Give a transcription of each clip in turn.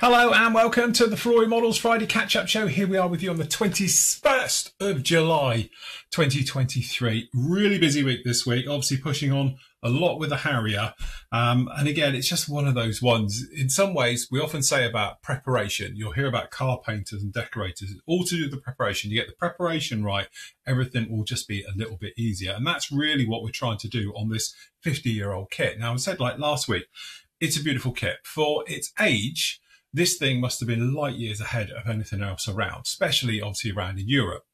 Hello and welcome to the Flory Models Friday catch-up show. Here we are with you on the 21st of July 2023. Really busy week this week, obviously pushing on a lot with the Harrier. And again, it's just one of those ones. In some ways, we often say about preparation. You'll hear about car painters and decorators. It's all to do with the preparation. You get the preparation right, everything will just be a little bit easier. And that's really what we're trying to do on this 50-year-old kit. Now, I said like last week, it's a beautiful kit. For its age, this thing must have been light years ahead of anything else around, especially obviously around in Europe.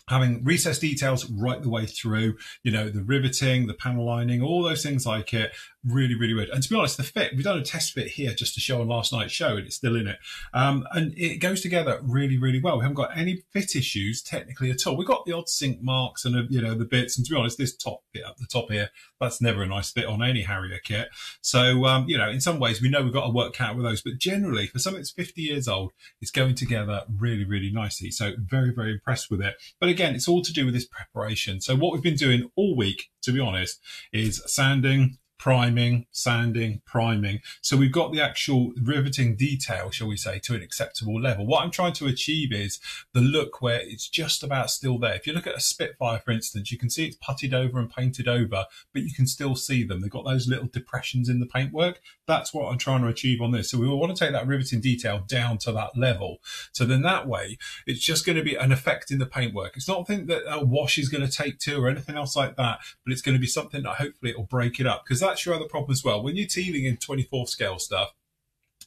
Having recessed details right the way through, you know, the riveting, the panel lining, all those things like it, really, really good. And to be honest, the fit, we've done a test fit here just to show on last night's show, and it's still in it. And it goes together really, really well. We haven't got any fit issues technically at all. We've got the odd sink marks and, you know, the bits. And to be honest, this top bit up the top here, that's never a nice fit on any Harrier kit. So, you know, in some ways, we know we've got to work out with those. But generally, for something that's 50 years old, it's going together really, really nicely. So very, very impressed with it. But again, it's all to do with this preparation. So what we've been doing all week, to be honest, is sanding, priming, sanding, priming. So we've got the actual riveting detail, shall we say, to an acceptable level. What I'm trying to achieve is the look where it's just about still there. If you look at a Spitfire, for instance, you can see it's puttied over and painted over, but you can still see them. They've got those little depressions in the paintwork. That's what I'm trying to achieve on this. So we want to take that riveting detail down to that level. So then that way, it's just going to be an effect in the paintwork. It's not something that a wash is going to take to or anything else like that, but it's going to be something that hopefully it will break it up, because that's your other problem as well. When you're tealing in 24 scale stuff,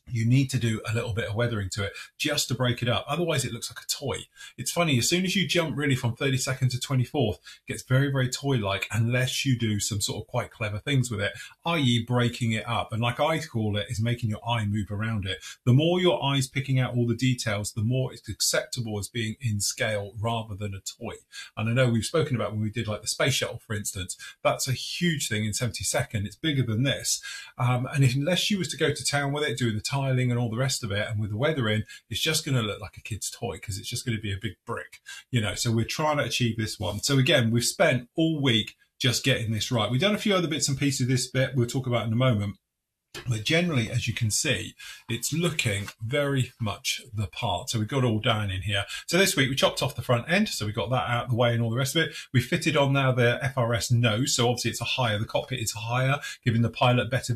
you need to do a little bit of weathering to it just to break it up. Otherwise, it looks like a toy. It's funny, as soon as you jump really from 32nd to 24th, it gets very, very toy-like unless you do some sort of quite clever things with it, i.e. breaking it up. And like I call it, is making your eye move around it. The more your eye's picking out all the details, the more it's acceptable as being in scale rather than a toy. And I know we've spoken about when we did like the space shuttle, for instance, that's a huge thing in 72nd. It's bigger than this. And unless you was to go to town with it, doing the tiling and all the rest of it, and with the weathering, it's just going to look like a kid's toy because it's just going to be a big brick, you know. So we're trying to achieve this one. So again, we've spent all week just getting this right. We've done a few other bits and pieces of this bit we'll talk about in a moment. But generally, as you can see, it's looking very much the part. So we've got it all down in here. So this week we chopped off the front end. So we got that out of the way and all the rest of it. We fitted on now the FRS nose. So obviously it's a higher, the cockpit is higher, giving the pilot better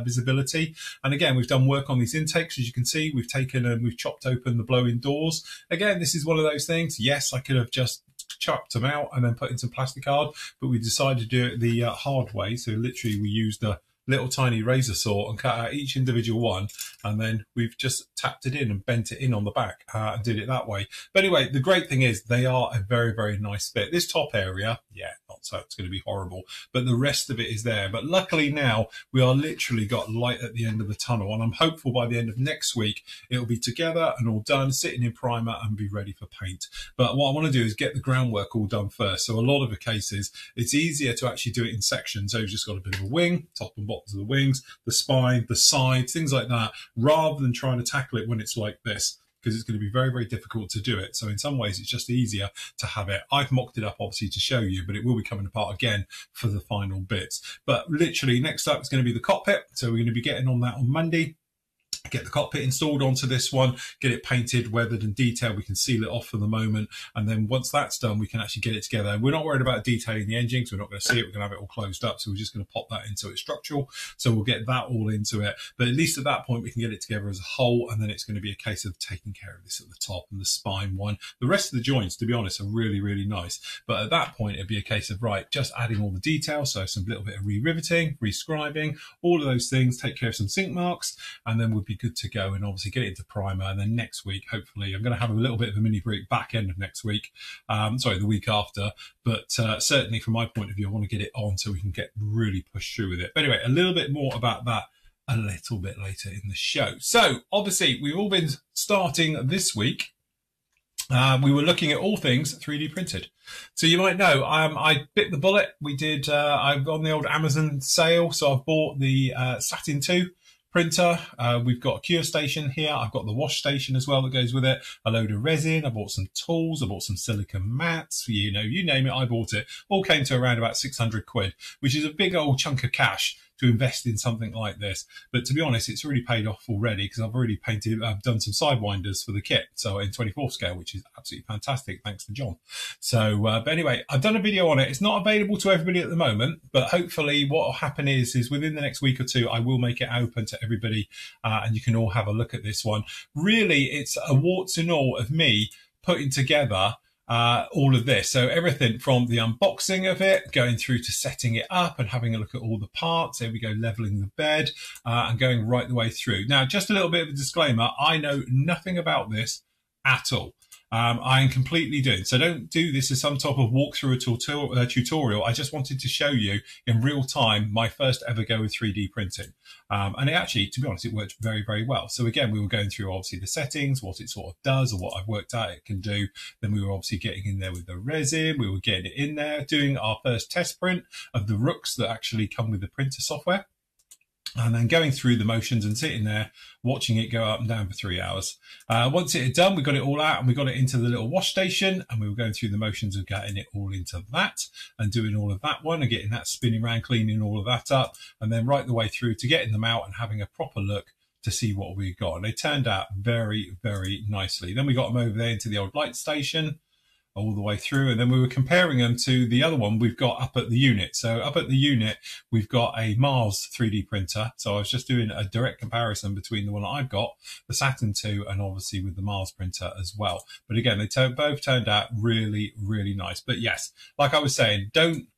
visibility. And again, we've done work on these intakes. As you can see, we've taken and we've chopped open the blow-in doors. Again, this is one of those things. Yes, I could have just chopped them out and then put in some plastic hard, but we decided to do it the hard way. So literally we used a little tiny razor saw and cut out each individual one, and then we've just tapped it in and bent it in on the back and did it that way. But anyway, the great thing is they are a very, very nice fit. This top area, yeah, not so it's going to be horrible, but the rest of it is there. But luckily now we are literally got light at the end of the tunnel, and I'm hopeful by the end of next week it'll be together and all done, sitting in primer and be ready for paint. But what I want to do is get the groundwork all done first. So a lot of the cases, it's easier to actually do it in sections. So you've just got a bit of a wing, top and bottom of the wings, the spine, the sides, things like that, rather than trying to tackle it when it's like this, because it's going to be very, very difficult to do it. So in some ways, it's just easier to have it. I've mocked it up, obviously, to show you, but it will be coming apart again for the final bits. But literally, next up is going to be the cockpit. So we're going to be getting on that on Monday. Get the cockpit installed onto this one, get it painted, weathered and detailed. We can seal it off for the moment. And then once that's done, we can actually get it together. We're not worried about detailing the engine because we're not going to see it. We're going to have it all closed up. So we're just going to pop that into it structural. So we'll get that all into it. But at least at that point, we can get it together as a whole. And then it's going to be a case of taking care of this at the top and the spine one. The rest of the joints, to be honest, are really, really nice. But at that point, it'd be a case of, right, just adding all the details. So some little bit of re-riveting, re-scribing, all of those things, take care of some sink marks, and then we'll be good to go. And obviously get it into primer, and then next week hopefully I'm going to have a little bit of a mini break back end of next week, sorry, the week after, but certainly from my point of view I want to get it on so we can get really pushed through with it. But anyway, a little bit more about that a little bit later in the show. So obviously we've all been starting this week, we were looking at all things 3D printed. So you might know, I bit the bullet. We did, I've on the old Amazon sale, so I've bought the Satin 2 printer. We've got a cure station here. I've got the wash station as well that goes with it. A load of resin. I bought some tools. I bought some silicone mats. You know, you name it, I bought it. All came to around about 600 quid, which is a big old chunk of cash to invest in something like this. But to be honest, it's already paid off already because I've already I've done some sidewinders for the kit. So in 24 scale, which is absolutely fantastic. Thanks to John. So, but anyway, I've done a video on it. It's not available to everybody at the moment, but hopefully what will happen is within the next week or two, I will make it open to everybody and you can all have a look at this one. Really, it's a warts and all of me putting together all of this. So everything from the unboxing of it, going through to setting it up and having a look at all the parts. There we go, leveling the bed and going right the way through. Now, just a little bit of a disclaimer. I know nothing about this at all. I am completely doing. So don't do this as some type of walkthrough or tutorial. I just wanted to show you in real time my first ever go with 3D printing. And it actually, to be honest, it worked very, very well. So again, we were going through obviously the settings, what it sort of does or what I've worked out it can do. Then we were obviously getting in there with the resin. We were getting it in there, doing our first test print of the rooks that actually come with the printer software. And then going through the motions and sitting there, watching it go up and down for 3 hours. Once it had done, we got it all out and we got it into the little wash station and we were going through the motions of getting it all into that and doing all of that one and getting that spinning around, cleaning all of that up. And then right the way through to getting them out and having a proper look to see what we got. And they turned out very, very nicely. Then we got them over there into the old light station, all the way through, and then we were comparing them to the other one we've got up at the unit. So up at the unit, we've got a Mars 3D printer. So I was just doing a direct comparison between the one that I've got, the Saturn II, and obviously with the Mars printer as well. But again, they both turned out really, really nice. But yes, like I was saying, don't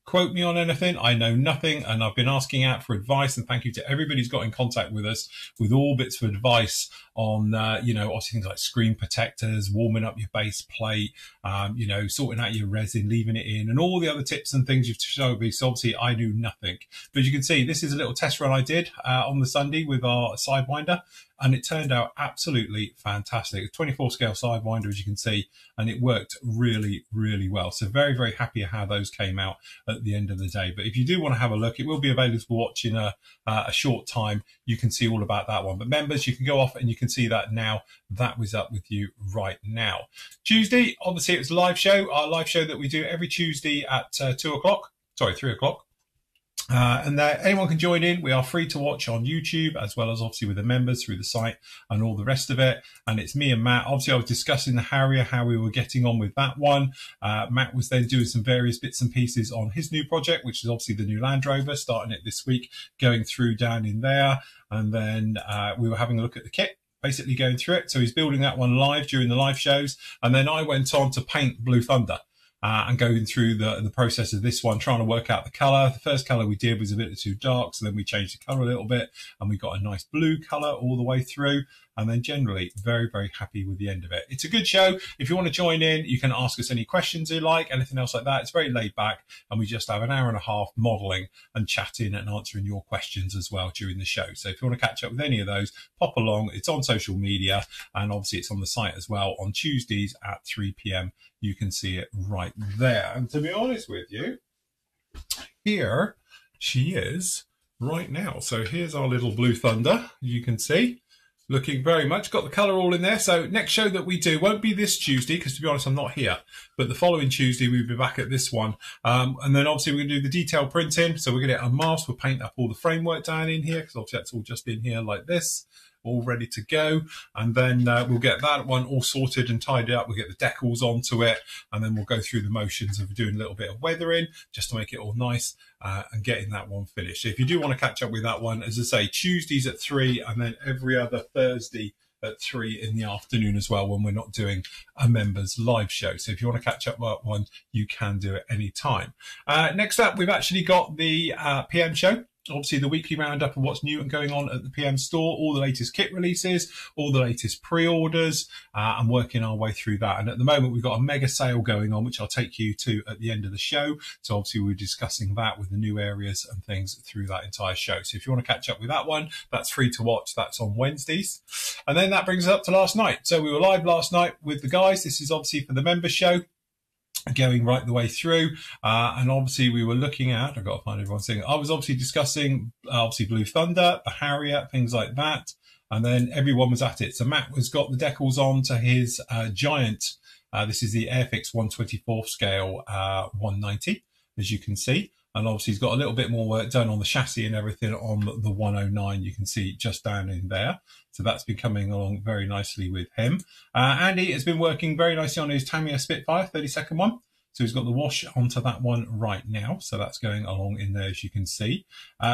quote me on anything. I know nothing, and I've been asking out for advice, and thank you to everybody who's got in contact with us with all bits of advice on, you know, obviously things like screen protectors, warming up your base plate, you know, sorting out your resin, leaving it in, and all the other tips and things you've showed me. So obviously I knew nothing. But as you can see, this is a little test run I did on the Sunday with our Sidewinder, and it turned out absolutely fantastic. A 24 scale Sidewinder, as you can see, and it worked really, really well. So very, very happy how those came out at the end of the day. But if you do want to have a look, it will be available to watch in a short time. You can see all about that one. But members, you can go off and you can see that now. That was up with you right now. Tuesday, obviously it was a live show, our live show that we do every Tuesday at 3 o'clock. And anyone can join in. We are free to watch on YouTube, as well as obviously with the members through the site and all the rest of it. And it's me and Matt. Obviously, I was discussing the Harrier, how we were getting on with that one. Matt was then doing some various bits and pieces on his new project, which is obviously the new Land Rover, starting it this week, going through down in there. And then we were having a look at the kit, basically going through it. So he's building that one live during the live shows. And then I went on to paint Blue Thunder. And going through the process of this one, trying to work out the colour. The first colour we did was a bit too dark, so then we changed the colour a little bit, and we got a nice blue colour all the way through. And then generally very, very happy with the end of it. It's a good show. If you want to join in, you can ask us any questions you like, anything else like that. It's very laid back, and we just have an hour and a half modelling and chatting and answering your questions as well during the show. So if you want to catch up with any of those, pop along. It's on social media, and obviously it's on the site as well on Tuesdays at 3 p.m. You can see it right there. And to be honest with you, here she is right now. So here's our little Blue Thunder. You can see, looking very much, got the colour all in there. So next show that we do won't be this Tuesday, because to be honest, I'm not here. But the following Tuesday, we'll be back at this one. And then obviously we're going to do the detail printing. So we're going to get unmasked. We'll paint up all the framework down in here, because obviously that's all just in here like this, all ready to go. And then we'll get that one all sorted and tidied up. We'll get the decals onto it, and then we'll go through the motions of doing a little bit of weathering just to make it all nice and getting that one finished. So if you do want to catch up with that one, as I say, Tuesdays at 3, and then every other Thursday at 3 in the afternoon as well, when we're not doing a members live show. So if you want to catch up with that one, you can do it any time. Next up, we've actually got the PM show. Obviously, the weekly roundup of what's new and going on at the PM store, all the latest kit releases, all the latest pre-orders, and working our way through that. And at the moment, we've got a mega sale going on, which I'll take you to at the end of the show. So obviously, we're discussing that with the new areas and things through that entire show. So if you want to catch up with that one, that's free to watch. That's on Wednesdays. And then that brings us up to last night. So we were live last night with the guys. This is obviously for the member show, going right the way through, and obviously we were looking at, I've got to find everyone's thing. I was obviously discussing obviously Blue Thunder, the Harrier, things like that, and then everyone was at it. So Matt has got the decals on to his Giant. This is the Airfix 1/24 scale 190, as you can see. And obviously he's got a little bit more work done on the chassis and everything on the 109. You can see just down in there. So that's been coming along very nicely with him. Andy has been working very nicely on his Tamiya Spitfire 32nd one. So he's got the wash onto that one right now. So that's going along in there, as you can see.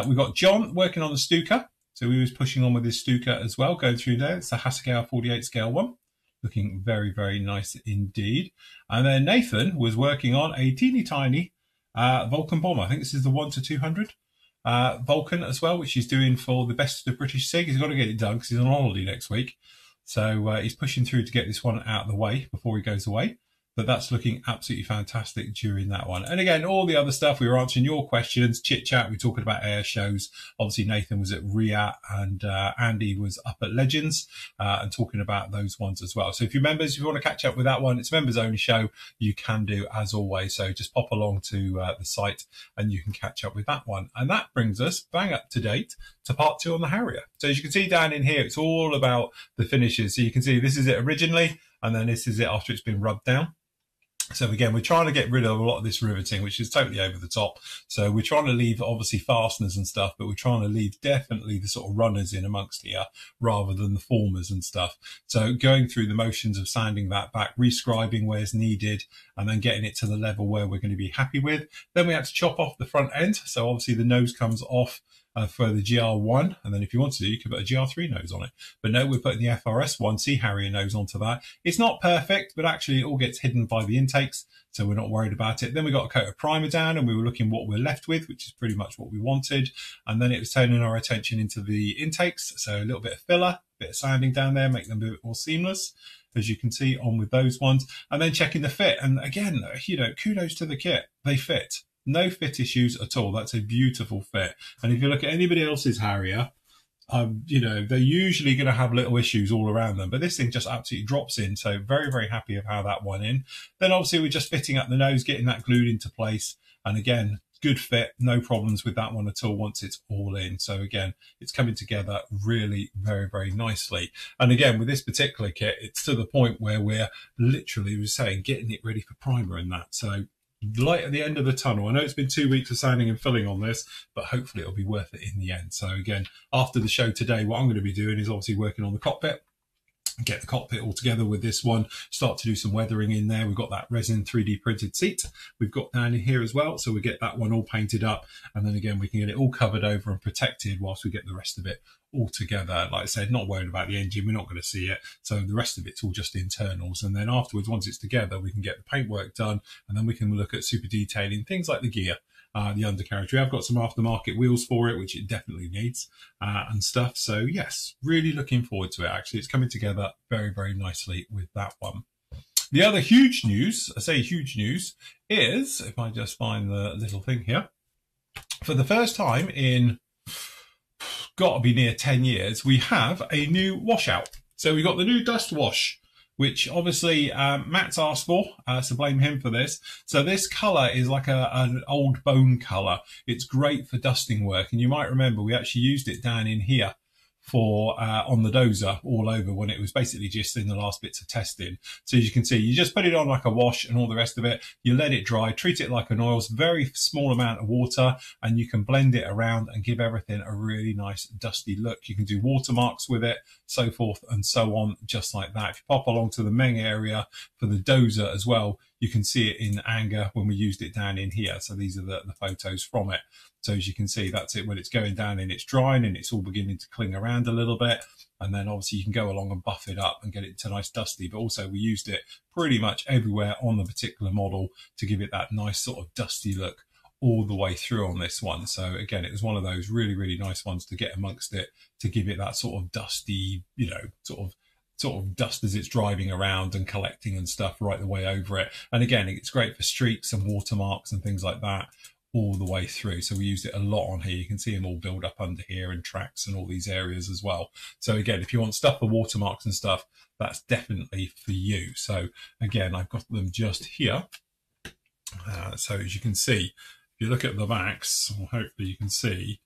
We've got John working on the Stuka. So he was pushing on with his Stuka as well, going through there. It's a Hasegawa 48 scale one. Looking very, very nice indeed. And then Nathan was working on a teeny tiny Vulcan bomber. I think this is the 1-200 Vulcan as well, which he's doing for the Best of the British SIG. He's got to get it done because he's on holiday next week. So he's pushing through to get this one out of the way before he goes away. But that's looking absolutely fantastic during that one. And again, all the other stuff, we were answering your questions, chit chat, we were talking about air shows. Obviously, Nathan was at RIA and Andy was up at Legends and talking about those ones as well. So if you're members, if you want to catch up with that one, it's a members only show, you can do as always. So just pop along to the site and you can catch up with that one. And that brings us bang up to date to part 2 on the Harrier. So as you can see down in here, it's all about the finishes. So you can see this is it originally, and then this is it after it's been rubbed down. So again, we're trying to get rid of a lot of this riveting, which is totally over the top. So we're trying to leave obviously fasteners and stuff, but we're trying to leave definitely the sort of runners in amongst here rather than the formers and stuff. So going through the motions of sanding that back, rescribing where's needed, and then getting it to the level where we're going to be happy with. Then we had to chop off the front end. So obviously the nose comes off for the GR1, and then if you want to, you can put a GR3 nose on it. But no, we're putting the FRS1C Harrier nose onto that. It's not perfect, but actually it all gets hidden by the intakes, so we're not worried about it. Then we got a coat of primer down, and we were looking what we're left with, which is pretty much what we wanted. And then it was turning our attention into the intakes, so a little bit of filler, a bit of sanding down there, make them a bit more seamless, as you can see on with those ones. And then checking the fit. And again, you know, kudos to the kit. They fit. No fit issues at all. That's a beautiful fit. And if you look at anybody else's Harrier, you know, they're usually going to have little issues all around them, but this thing just absolutely drops in. So very, very happy of how that went in. Then obviously we're just fitting up the nose, getting that glued into place. And again, good fit, no problems with that one at all once it's all in. So again, it's coming together really very, very nicely. And again, with this particular kit, it's to the point where we're literally, we're saying, getting it ready for primer and that. So light at the end of the tunnel. I know it's been 2 weeks of sanding and filling on this, but hopefully it'll be worth it in the end. So again, after the show today, what I'm going to be doing is obviously working on the cockpit, get the cockpit all together with this one, start to do some weathering in there. We've got that resin 3D printed seat we've got down in here as well. So we get that one all painted up, and then again, we can get it all covered over and protected whilst we get the rest of it all together. Like I said, not worried about the engine. We're not going to see it. So the rest of it's all just internals. And then afterwards, once it's together, we can get the paintwork done, and then we can look at super detailing things like the gear. The undercarriage. We have got some aftermarket wheels for it, which it definitely needs, and stuff. So yes, really looking forward to it. Actually, it's coming together very, very nicely with that one. The other huge news, I say huge news, is, if I just find the little thing here, for the first time in, got to be near 10 years, we have a new washout. So we got the new dust wash, which obviously Matt's asked for, so blame him for this. So this colour is like an old bone colour. It's great for dusting work. And you might remember we actually used it down in here for on the dozer all over when it was basically just in the last bits of testing. So as you can see, you just put it on like a wash and all the rest of it. You let it dry, treat it like an oil, very small amount of water, and you can blend it around and give everything a really nice dusty look. You can do watermarks with it, so forth and so on, just like that. If you pop along to the Meng area for the dozer as well, you can see it in anger when we used it down in here. So these are the photos from it. So as you can see, that's it when it's going down and it's drying and it's all beginning to cling around a little bit. And then obviously you can go along and buff it up and get it to nice dusty. But also we used it pretty much everywhere on the particular model to give it that nice sort of dusty look all the way through on this one. So again, it was one of those really, really nice ones to get amongst it, to give it that sort of dusty, you know, sort of dust as it's driving around and collecting and stuff right the way over it. And again, it's great for streaks and watermarks and things like that all the way through. So we used it a lot on here. You can see them all build up under here and tracks and all these areas as well. So again, if you want stuff for watermarks and stuff, that's definitely for you. So again, I've got them just here. So as you can see, if you look at the backs, well, hopefully you can see,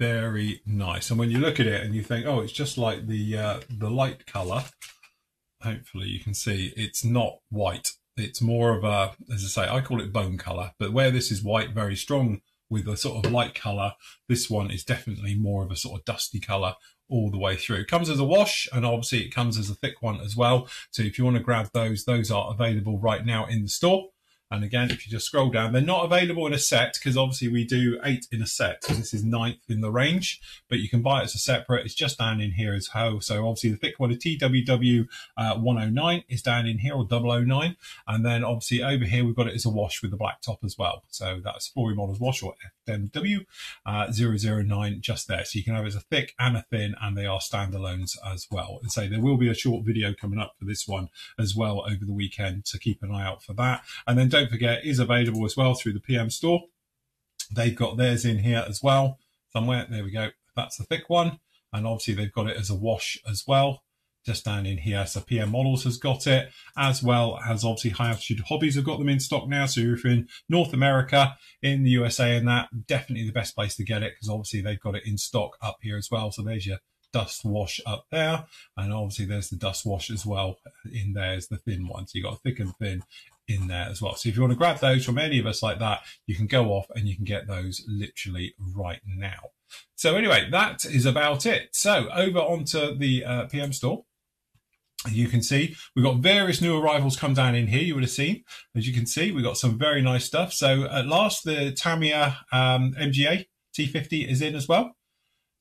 very nice. And when you look at it and you think, oh, it's just like the light color, hopefully you can see it's not white. it's more of a, as I say, I call it bone colour, but where this is white, very strong with a sort of light colour, this one is definitely more of a sort of dusty colour all the way through. It comes as a wash, and obviously it comes as a thick one as well. So if you want to grab those are available right now in the store. And again, if you just scroll down, they're not available in a set because obviously we do 8 in a set because this is 9th in the range, but you can buy it as a separate. It's just down in here as well. So obviously the thick one, the TWW 109 is down in here, or 009. And then obviously over here, we've got it as a wash with the black top as well. So that's Flory Models Wash, or FMW 009 just there. So you can have it as a thick and a thin, and they are standalones as well. And so there will be a short video coming up for this one as well over the weekend, so keep an eye out for that. And then don't forget, is available as well through the PM store. They've got theirs in here as well somewhere. There we go. That's the thick one. And obviously they've got it as a wash as well, just down in here. So PM Models has got it, as well as obviously High Altitude Hobbies have got them in stock now. So if you're in North America, in the USA and that, definitely the best place to get it, because obviously they've got it in stock up here as well. So there's your dust wash up there, and obviously there's the dust wash as well in there as the thin one. So you've got a thick and thin in there as well. So if you want to grab those from any of us like that, you can go off and you can get those literally right now. So anyway, that is about it. So over onto the PM store. You can see we've got various new arrivals come down in here. You would have seen, as you can see, we've got some very nice stuff. So at last, the Tamiya MGA T50 is in as well.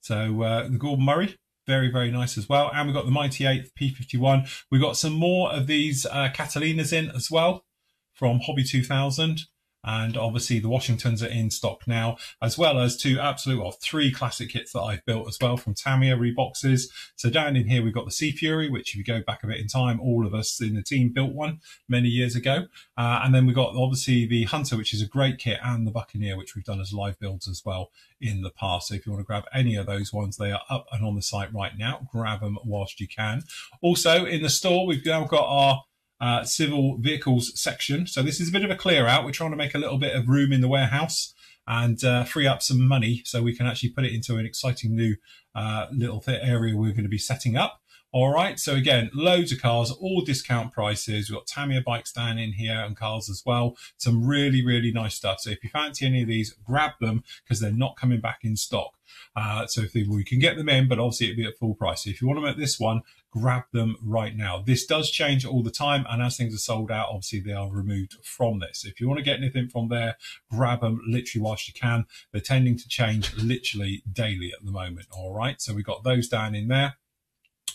So the Gordon Murray, very, very nice as well. And we've got the Mighty 8th P51. We've got some more of these Catalinas in as well from Hobby 2000. And obviously the Washingtons are in stock now, as well as 3 classic kits that I've built as well from Tamiya reboxes. So down in here, we've got the Sea Fury, which if you go back a bit in time, all of us in the team built one many years ago. And then we've got obviously the Hunter, which is a great kit, and the Buccaneer, which we've done as live builds as well in the past. So if you want to grab any of those ones, they are up and on the site right now. Grab them whilst you can. Also in the store, we've now got our civil vehicles section. So this is a bit of a clear out. We're trying to make a little bit of room in the warehouse and free up some money so we can actually put it into an exciting new little area we're going to be setting up. All right, so again, loads of cars, all discount prices. We've got Tamiya bikes down in here and cars as well. Some really, really nice stuff. So if you fancy any of these, grab them because they're not coming back in stock. So if we can get them in, but obviously it'll be at full price. So if you want them at this one, grab them right now. This does change all the time, and as things are sold out, obviously they are removed from this. If you want to get anything from there, grab them literally whilst you can. They're tending to change literally daily at the moment. All right, so we've got those down in there.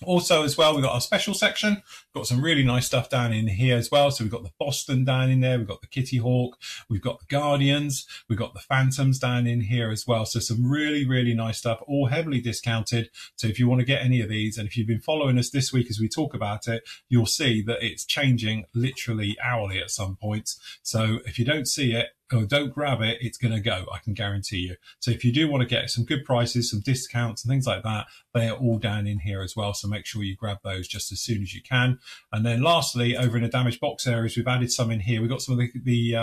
Also as well, we've got our special section. Got some really nice stuff down in here as well. So we've got the Boston down in there. We've got the Kitty Hawk. We've got the Guardians. We've got the Phantoms down in here as well. So some really, really nice stuff, all heavily discounted. So if you want to get any of these, and if you've been following us this week as we talk about it, you'll see that it's changing literally hourly at some points. So if you don't see it, or don't grab it, it's going to go, I can guarantee you. So if you do want to get some good prices, some discounts and things like that, they are all down in here as well. So make sure you grab those just as soon as you can. And then lastly, over in the damaged box areas, we've added some in here. We've got some of the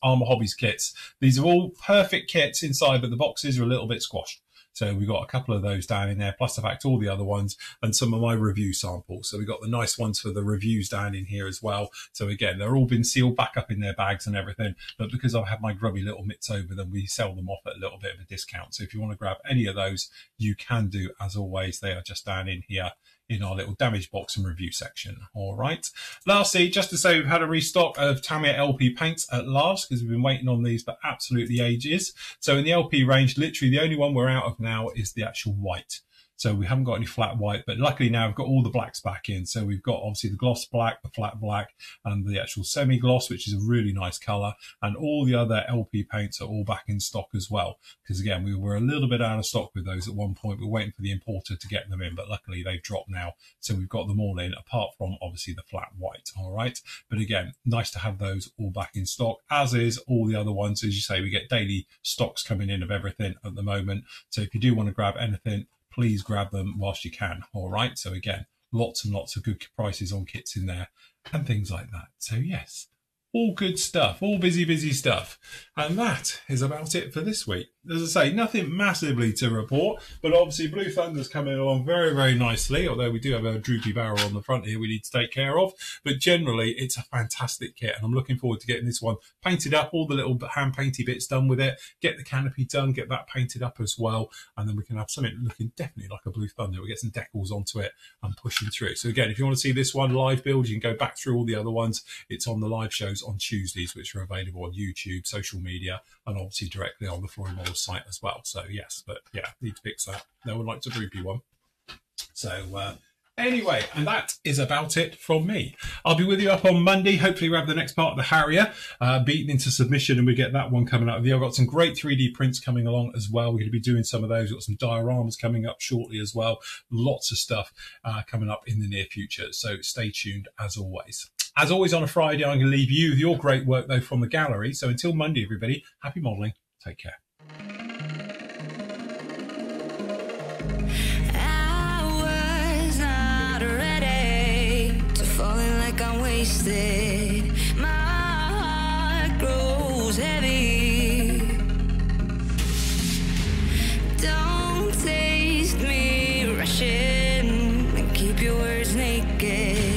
Armour Hobbies kits. These are all perfect kits inside, but the boxes are a little bit squashed. So we've got a couple of those down in there, plus the fact all the other ones and some of my review samples. So we've got the nice ones for the reviews down in here as well. So again, they're all been sealed back up in their bags and everything. But because I've had my grubby little mitts over them, we sell them off at a little bit of a discount. So if you want to grab any of those, you can do. As always, they are just down in here in our little damage box and review section. All right. Lastly, just to say, we've had a restock of Tamiya LP paints at last, because we've been waiting on these for absolutely ages. So in the LP range, literally the only one we're out of now is the actual white. So we haven't got any flat white, but luckily now we've got all the blacks back in. So we've got obviously the gloss black, the flat black, and the actual semi-gloss, which is a really nice color. And all the other LP paints are all back in stock as well. Because again, we were a little bit out of stock with those at one point. We're waiting for the importer to get them in, but luckily they've dropped now. So we've got them all in, apart from obviously the flat white. All right. But again, nice to have those all back in stock, as is all the other ones. As you say, we get daily stocks coming in of everything at the moment. So if you do want to grab anything, please grab them whilst you can. All right. So again, lots and lots of good prices on kits in there and things like that. So yes, all good stuff, all busy stuff. And that is about it for this week. as I say, nothing massively to report, but obviously Blue Thunder's coming along very, very nicely, although we do have a droopy barrel on the front here we need to take care of. But generally, it's a fantastic kit, and I'm looking forward to getting this one painted up, all the little hand-painty bits done with it, get the canopy done, get that painted up as well, and then we can have something looking definitely like a Blue Thunder. We'll get some decals onto it and pushing through. So again, if you want to see this one live build, you can go back through all the other ones. It's on the live shows on Tuesdays, which are available on YouTube, social media, and obviously directly on the Flory Models site as well. So yes, but yeah, need to fix that. No one likes a droopy one. So anyway, and that is about it from me. I'll be with you up on Monday. Hopefully we have the next part of the Harrier beaten into submission, and we get that one coming out of you. I've got some great 3D prints coming along as well. We're going to be doing some of those. We've got some dioramas coming up shortly as well. Lots of stuff coming up in the near future. So stay tuned as always. As always on a Friday, I'm going to leave you with your great work, though, from the gallery. So until Monday, everybody, happy modelling. Take care. I was not ready to falling like I'm wasted. My heart grows heavy. Don't taste me rushing and keep your words naked.